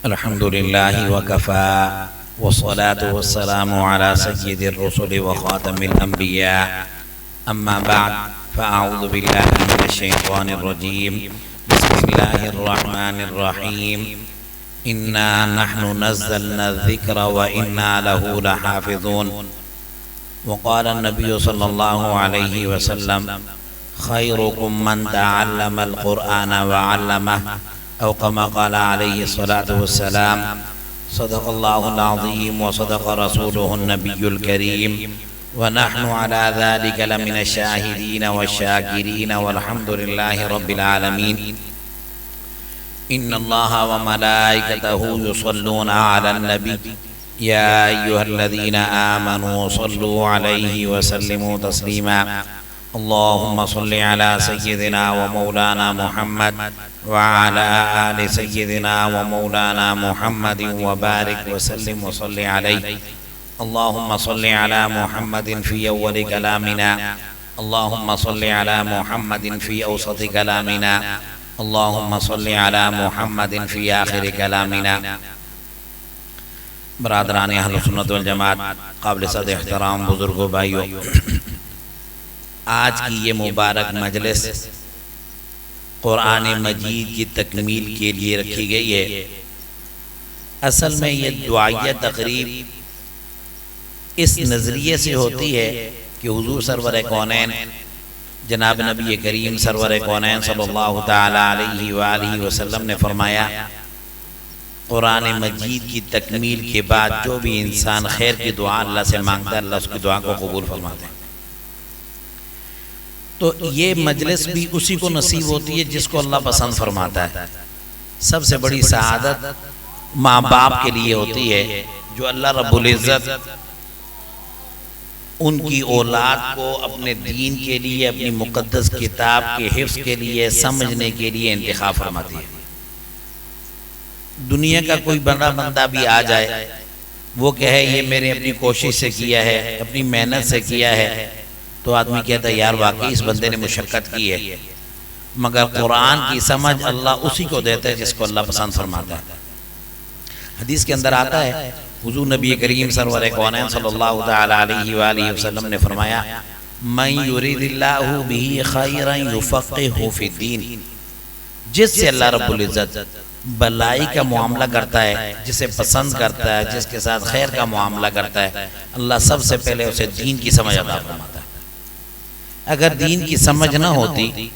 अल्हम्दुलिल्लाहि वकफ़ा वस्सलातु वस्सलामु अला सय्यिदिर रुसुलि व ख़ातमिल अंबिया अम्मा बअद फ़अऊज़ु बिल्लाहि मिनश शैतानिर रजीम बिस्मिल्लाहिर रहमानिर रहीम इन्ना नहनु नज़्ज़लना ज़िक्र व इन्ना लहु लहाफ़िज़ून वक़ाल नबी सल्लल्लाहु अलैहि वसल्लम खैरुकुम मन तअल्लमल क़ुरआन व अल्लमह औ कमा क़ाला अलैहि सलातु वस्सलाम सदक़ल्लाहुल अज़ीम व सदक़ रसूलुहुन नबियुल करीम व नहनु अला ज़ालिका लमिनश शाहिदीन वश्शाकिरीन वल्हम्दुलिल्लाहि रब्बिल आलमीन। इन्नल्लाहा व मलाइकतहु युसल्लूना अलन नबी या अय्युहल्लज़ीना आमनू सल्लू अलैहि व सल्लिमू तस्लीमा। अल्लाहुम्मा सल्लि अला सय्यिदिना व मौलाना मुहम्मद व अला आलि सय्यिदिना व मौलाना मुहम्मदिन व बारिक व सल्लिम व सल्लि अलैहि। अल्लाहुम्मा सल्लि अला मुहम्मदिन फ़ी अव्वलि कलामिना, अल्लाहुम्मा सल्लि अला मुहम्मदिन फ़ी औसति कलामिना, अल्लाहुम्मा सल्लि अला मुहम्मदिन फ़ी आखिरि कलामिना। बरादरान अहले सुन्नत वल जमात, काबिल सद एहतराम बुजुर्गों भाइयों, आज की ये मुबारक मजलिस कुरान मजीद की तकमील के लिए रखी गई है। असल में ये दुआया तकरीब इस नज़रिए से होती है कि हुज़ूर सरवर कौनैन जनाब नबी करीम सरवर कौनैन सल्लल्लाहु तआला अलैहि व आलिहि वसल्लम ने फरमाया, कुरान मजीद की तकमील के बाद जो भी इंसान खैर की दुआ अल्लाह से मांगता है, अल्लाह उसकी दुआ को कबूल फरमाते हैं। तो ये मजलिस भी उसी को नसीब होती है जिसको अल्लाह पसंद फरमाता है। सबसे बड़ी सआदत माँ बाप के लिए होती है जो अल्लाह रब्बुल इज़्ज़त उनकी औलाद को अपने दीन के लिए, अपनी मुक़द्दस किताब के हिफ्ज़ के लिए, समझने के लिए इंतखाब फरमाती है। दुनिया का कोई बड़ा बंदा भी आ जाए, वो कहे ये मैंने अपनी कोशिश से किया है, अपनी मेहनत से किया है, तो आदमी कहता है यार वाकई इस बंदे ने मुशक्कत की है। मगर कुरान की समझ अल्लाह उसी को देता है जिसको अल्लाह पसंद फरमाता है। हदीस के अंदर आता है, हुज़ूर नबी करीम सरवर कौनैन सल्लल्लाहु तआला अलैहि व आलिहि वसल्लम ने फरमाया, मन युरिदिल्लाहु बिही खैरन युफ़क़्क़िहु फ़िद्दीन। जिससे अल्लाह रब्बुल इज़्ज़त भलाई का मामला करता है, जिसे पसंद करता है, जिसके साथ खैर का मामला करता है, अल्लाह सबसे पहले उसे दीन की समझ अता फरमाता है। अगर दीन की समझ ना होती,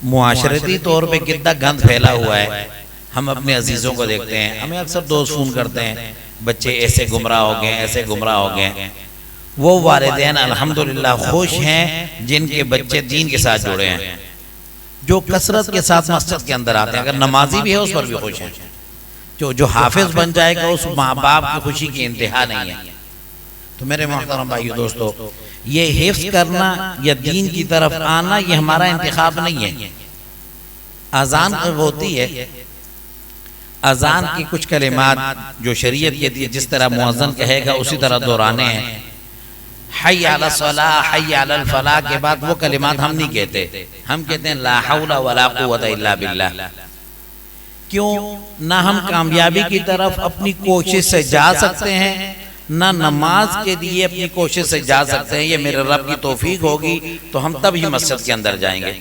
मुआशरती तौर पे कितना गंद फैला हुआ है। हम अपने अजीज़ों को देखते हैं, हमें अक्सर दोस्त फ़ोन करते हैं, बच्चे ऐसे गुमराह हो गए, ऐसे गुमराह हो गए। वो वालिदैन अल्हम्दुलिल्लाह खुश हैं जिनके बच्चे दीन के साथ जुड़े हैं, जो कसरत के साथ मस्जिद के अंदर आते हैं। अगर नमाजी भी है उस पर भी खुश हैं। जो हाफिज बन जाएगा उस माँ बाप की खुशी की इंतहा नहीं है। तो मेरे मोहतरम भाइयों दोस्तों, ये हिफ्ज़ करना या दीन की तरफ आना ये हमारा इंतखाब नहीं है। अजान होती है, अजान की कुछ कलिमात जो शरीयत के दिए, जिस तरह मुअज्जिन कहेगा उसी तरह दोहराने हैं। हय्य अला सलाह हय्य अला फलाह के बाद वो कलिमात हम नहीं कहते, हम कहते हैं ला हौला वला कुव्वता इल्ला बिल्लाह। क्यों? ना हम कामयाबी की तरफ अपनी कोशिश से जा सकते हैं, ना नमाज के लिए अपनी कोशिश से जा सकते हैं। ये मेरे रब की तौफीक होगी तो हम तब ही मस्जिद के अंदर जाएंगे।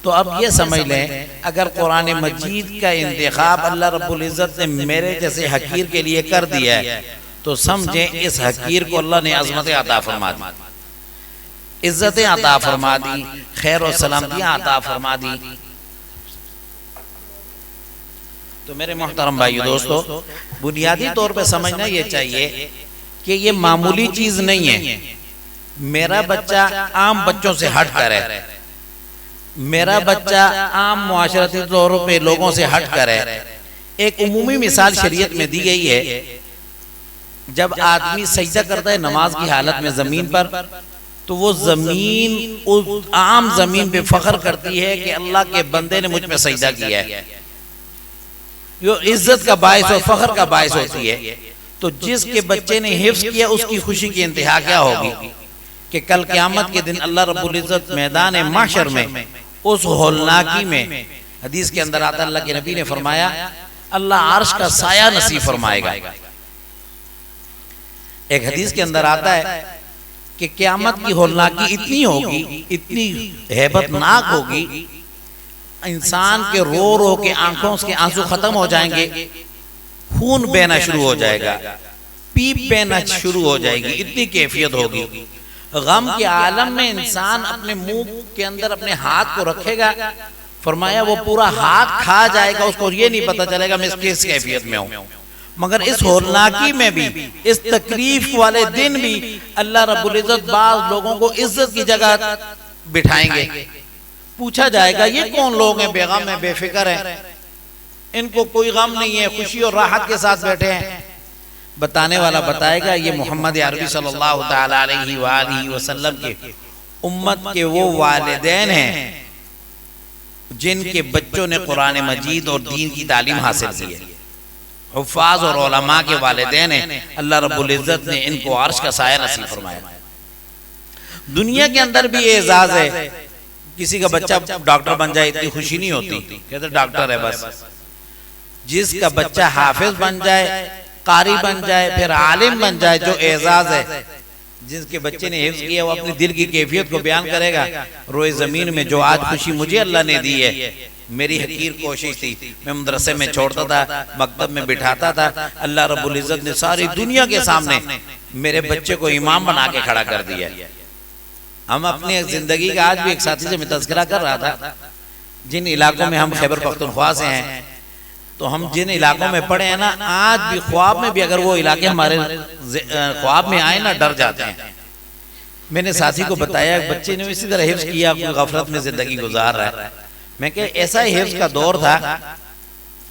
तो अब ये समझ लें, अगर कुरान मजीद का इंतखाब अल्लाह रब्बुल इज़्ज़त ने मेरे जैसे हकीर के लिए कर दिया है, तो समझें इस हकीर को अल्लाह ने अज़मत अता फरमा दी, इज़्ज़त अता फरमा दी, खैर और सलामतियाँ अता फरमा दी। तो मेरे मोहतरम भाइयों दोस्तों, बुनियादी तौर पे समझना ये चाहिए कि ये मामूली चीज़ नहीं है। मेरा बच्चा आम बच्चों से हट कर है, मेरा बच्चा आम मुआशरती तौर पे लोगों से हट कर है। एक उमूमी मिसाल शरीयत में दी गई है, जब आदमी सजदा करता है नमाज की हालत में ज़मीन पर, तो वो ज़मीन उस आम ज़मीन पे फ़ख्र करती है कि अल्लाह के बंदे ने मुझ पे सजदा किया है। जो इज्जत का बायस और फख्र का बायस होती है। तो जिसके बच्चे ने हिफ्ज़ किया उसकी खुशी की इंतहा क्या होगी कि कल क़यामत के दिन अल्लाह रब्बुल इज़्ज़त मैदान माशर में उस होलनाकी में, हदीस के अंदर आता, अल्लाह के नबी ने फरमाया अल्लाह अर्श का साया नसीब फरमाएगा। एक हदीस के अंदर आता है कि क़यामत की होलनाकी इतनी होगी, इतनी हैबतनाक होगी, इंसान के रो रो के आंखों के आंसू खत्म हो जाएंगे, खून बहना शुरू हो जाएगा, पीप बहना शुरू हो जाएगी, इतनी कैफियत होगी। गम के आलम में इंसान अपने मुंह के अंदर अपने हाथ को रखेगा, फरमाया वो पूरा हाथ खा जाएगा, उसको ये नहीं पता चलेगा मैं किस कैफियत में हूं। मगर इस होलनाकी में भी, इस तकलीफ वाले दिन भी अल्लाह रब्बुल इज्जत बाज लोगों को इज्जत की जगह बिठाएंगे। पूछा जाएगा ये कौन लोग हैं, बेगम है, बेफिक्र है, इनको कोई गम नहीं है, खुशी और राहत के साथ बैठे हैं। बताने वाला बताएगा ये मोहम्मद अरबी सल्लल्लाहु तआला अलैहि वसल्लम के उम्मत के वो वालिदैन हैं जिनके बच्चों ने कुरान मजीद और दीन की तालीम हासिल की है। हुफ़ाज़ और उलमा के वालिदैन हैं। अल्लाह रब्बुल इज्जत ने इनको अर्श का साया नसीब फरमाया। दुनिया के अंदर भी ये एजाज है, किसी का बच्चा डॉक्टर बन जाए इतनी खुशी नहीं होती, कहते डॉक्टर है बस। जिसका बच्चा हाफिज बन जाए, कारी बन जाए, फिर आलिम बन जाए, जो एजाज है। जिसके बच्चे ने हिफ्ज़ किया वो अपनी दिल की कैफियत को बयान करेगा, रोए ज़मीन में जो आज खुशी मुझे अल्लाह ने दी है, मेरी हकीर कोशिश थी, मैं मदरसे में छोड़ता था, मकतब में बिठाता था, अल्लाह रब्बुल इज्जत ने सारी दुनिया के सामने मेरे बच्चे को इमाम बना के खड़ा कर दिया। हम अपनी जिंदगी का आज भी एक साथी से मैं तज़किरा कर रहा था, जिन इलाकों में हम खैबर पख्तूनख्वा से हैं, तो हम जिन इलाकों में पढ़े हैं ना, आज भी ख्वाब में भी अगर वो इलाके हमारे ख्वाब में आए ना, डर जाते हैं। मैंने साथी को बताया बच्चे ने इसी तरह हिफ्ज़ किया, गफलत में जिंदगी गुजार रहा है। मैं कह ऐसा ही हिफ्ज़ का दौर था,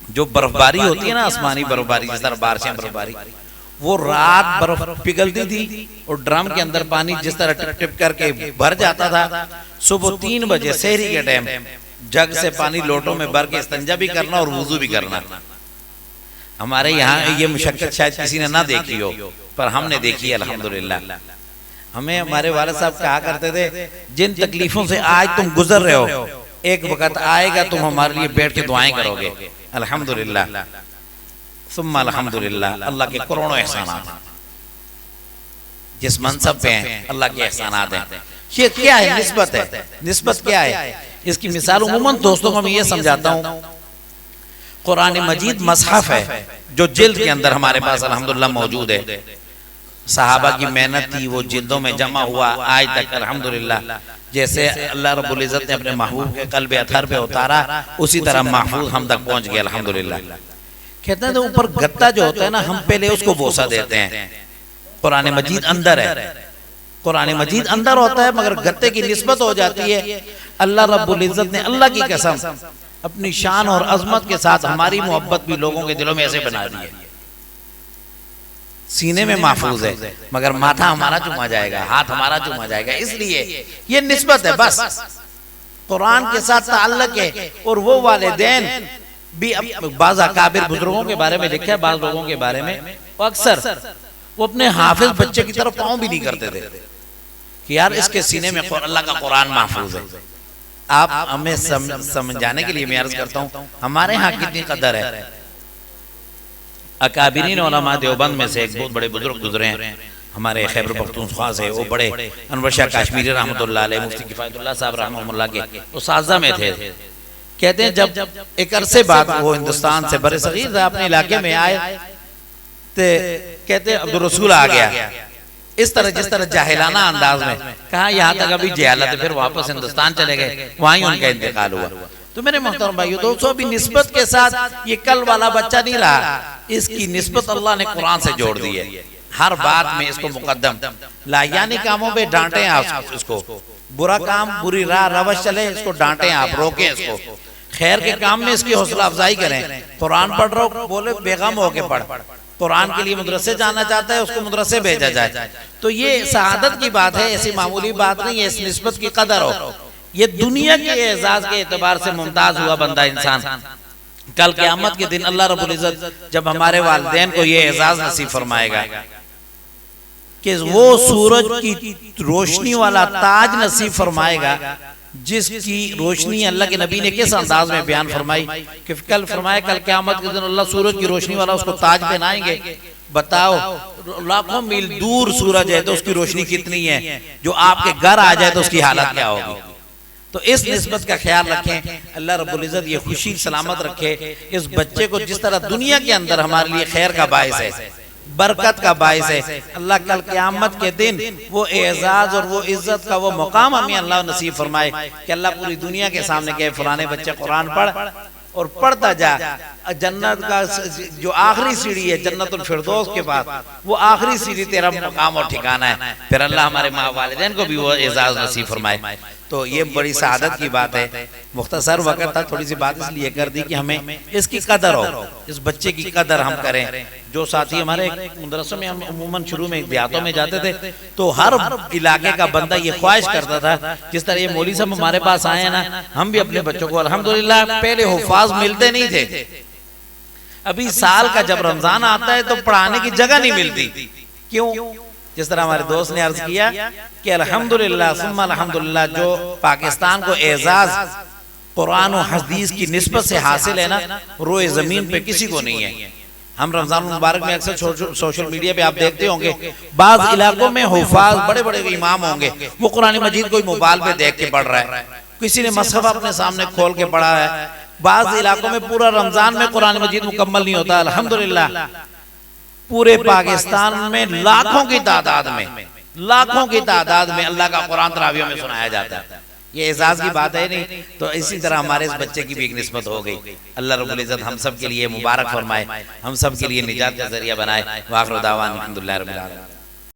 जो बर्फबारी होती है ना, आसमानी बर्फबारी, जिस तरह बारिशें बर्फबारी, वो रात बर्फ पिघलती थी और ड्रम के अंदर पानी जिस तरह टिप टिप करके भर जाता था। सुबह 3 बजे सहरी के टाइम जग से पानी लोटों में भर के इस्तिंजा भी करना और वुजू भी करना। हमारे यहाँ ये मुशक्कत शायद किसी ने ना देखी हो, पर हमने देखी है अल्हम्दुलिल्लाह। हमें हमारे वालिद साहब कहा करते थे, जिन तकलीफों से आज तुम गुजर रहे हो, एक वक्त आएगा तुम हमारे लिए बैठ के दुआएं करोगे। अल्हम्दुलिल्लाह सुम्मा अल्हम्दुलिल्लाह, अल्लाह के करोड़ों एहसानात जिस मनसब पे हैं, अल्लाह के एहसानात हैं। ये क्या है? निस्बत है। निस्बत क्या है? इसकी मिसाल उम्मन दोस्तों को मैं ये समझाता हूँ, कुरान मजीद मसहफ है जो जिल्द के अंदर हमारे पास अल्हम्दुलिल्लाह मौजूद है। सहाबा की मेहनत थी, वो जिल्दों में जमा हुआ आज तक अल्हम्दुलिल्लाह। जैसे अल्लाह रब्बुल इज्जत ने अपने महबूब के कल्ब अथर पे उतारा, उसी तरह महफूज हम तक पहुंच गया अल्हम्दुलिल्लाह। कहते हैं तो ऊपर गत्ता जो होता है ना, हम पहले उसको बोसा देते हैं। कुरान मजीद अंदर है, कुरान मजीद अंदर होता है, मगर गत्ते की निस्बत हो जाती है। अल्लाह रब्बुल इज्जत ने, अल्लाह की कसम, अपनी शान और अजमत के साथ हमारी मोहब्बत भी लोगों के दिलों में ऐसे बना दी है। सीने में महफूज है, मगर माथा हमारा चूमा जाएगा, हाथ हमारा चूमा जाएगा। इसलिए ये निस्बत है, बस कुरान के साथ ताल्लुक है। और वो वालिदैन भी, बाज़ अकाबिर बुजुर्गों के बारे में लिखा है, बाज़ लोगों के बारे में, वो अक्सर वो अपने हाफिज बच्चे की तरफ पाँव भी नहीं करते थे कि यार इसके सीने में अल्लाह का कुरान महफूज है। आप हमें समझाने के लिए मैं अर्ज करता हूँ, हमारे यहाँ कितनी कदर है। अकाबिरीन उलमा देवबंद में से एक बहुत बड़े बुजुर्ग गुजरे हैं हमारे खैबर पख्तूनख्वा से, वो बड़े अनवर शाह काश्मीरी रहमतुल्लाह अलैह, मुफ्ती किफायतुल्लाह साहब रहमतुल्लाह के उस्ताज़ा में थे। कहते हैं जब एक अरसे बाद वो हिंदुस्तान से बरे सगीर था, अपने इलाके में आए, तो कहते हैं अब्दुल रसूल आ गया, इस तरह जिस तरह जाहिलाना अंदाज में कहा यहाँ तक अभी जहालत है। फिर वापस हिंदुस्तान चले गए, वहीं उनका इंतकाल हुआ। तो मेरे मोहतरम भाइयों दोस्तों, अभी निस्बत के साथ ये कल वाला बच्चा नहीं रहा, इसकी निस्बत अल्लाह ने कुरान से जोड़ दी है। हर बात में इसको मुकद्दम, लायानी कामों पे डांटे आप इसको, बुरा काम, बुरी राह रवश चले इसको डांटे आप, रोके इसको, खैर के काम में इसकी हौसला अफजाई करें। कुरान पढ़ रहा हो, बोले बेगम होके पढ़, कुरान के लिए मदरसे जाना चाहता है, उसको मदरसे भेजा जाए। तो ये सआदत की बात है, ऐसी मामूली बात नहीं है। इस निस्बत की कदर हो, ये दुनिया के एजाज के एतबार से मुमताज हुआ बंदा इंसान, कल क़यामत के दिन अल्लाह रब्बुल इज्जत जब हमारे वालिदैन को ये एजाज नसीब फरमाएगा कि वो सूरज की रोशनी वाला ताज नसीब फरमाएगा जिसकी रोशनी अल्लाह के नबी ने किस अंदाज में बयान फरमाई कि कल फरमाया कल क़यामत के दिन अल्लाह सूरज की रोशनी वाला उसको ताज पहनाएंगे। बताओ लाखों मील दूर सूरज है तो उसकी रोशनी कितनी है, जो आपके घर आ जाए तो उसकी हालत क्या होगी। तो इस निस्बत का ख्याल रखें, अल्लाह रब्बुल इज्जत ये खुशी सलामत रखे। इस बच्चे को जिस तरह दुनिया के अंदर हमारे लिए खैर का बायस है, बरकत का बायस है, अल्लाह कल क़यामत के दिन वो एजाज और वो इज्जत का वो मुकाम हमें अल्लाह नसीब फरमाए कि अल्लाह पूरी दुनिया के सामने कहे फलाने बच्चे कुरान पढ़ और पढ़ता जा। जन्नत का जो आखिरी सीढ़ी है जन्नतुल फिरदौस के पास, वो आखिरी सीढ़ी तेरा मुकाम और ठिकाना है। फिर अल्लाह हमारे माँ वालिदैन को भी वो एजाज नसीब फरमाए। तो ये बड़ी सआदत की बात है। मुख्तसर वक्त था, थोड़ी सी बात इसलिए कर दी कि हमें इसकी कदर हो, इस बच्चे की कदर हम करें। जो साथी हमारे मदरसे में हम अमूमन शुरू में देहातों में जाते थे तो हर इलाके का बंदा ये ख्वाहिश करता था, जिस तरह ये मौलवी साहब हमारे पास आए हैं ना, हम भी अपने बच्चों को अल्हम्दुलिल्लाह, पहले हुफाज मिलते नहीं थे, अभी साल का जब रमजान आता है तो पढ़ाने की जगह नहीं मिलती। क्यों? जिस तरह हमारे दोस्त ने अर्ज किया कि अल्हम्दुलिल्लाह सुम्मा अल्हम्दुलिल्लाह जो पाकिस्तान को एजाज कुरान और हदीस की निस्बत से हासिल है ना, रोए जमीन पे किसी को नहीं है। हम रमजान मुबारक में अक्सर सोशल मीडिया पे आप देखते होंगे, बाज इलाकों में हुफाज बड़े बड़े इमाम होंगे, वो कुरान मजीद कोई मोबाइल पे देख के पढ़ रहा है, किसी ने मसहफ अपने सामने खोल के पढ़ा है। बाज इलाकों में पूरा रमजान में कुरान मजीद मुकम्मल नहीं होता। अल्हम्दुलिल्लाह पूरे पाकिस्तान में लाखों की तादाद में अल्लाह का कुरान तरावियों में सुनाया जाता है। ये एजाज की बात है नहीं। तो इसी तरह हमारे इस बच्चे की भी एक निस्बत हो गई। अल्लाह रब्बुल इज्जत हम सब के लिए मुबारक फरमाए, हम सब के लिए निजात का जरिया बनाए। वाखिर दावाना अल्हम्दुलिल्लाह रब्बिल आलमीन।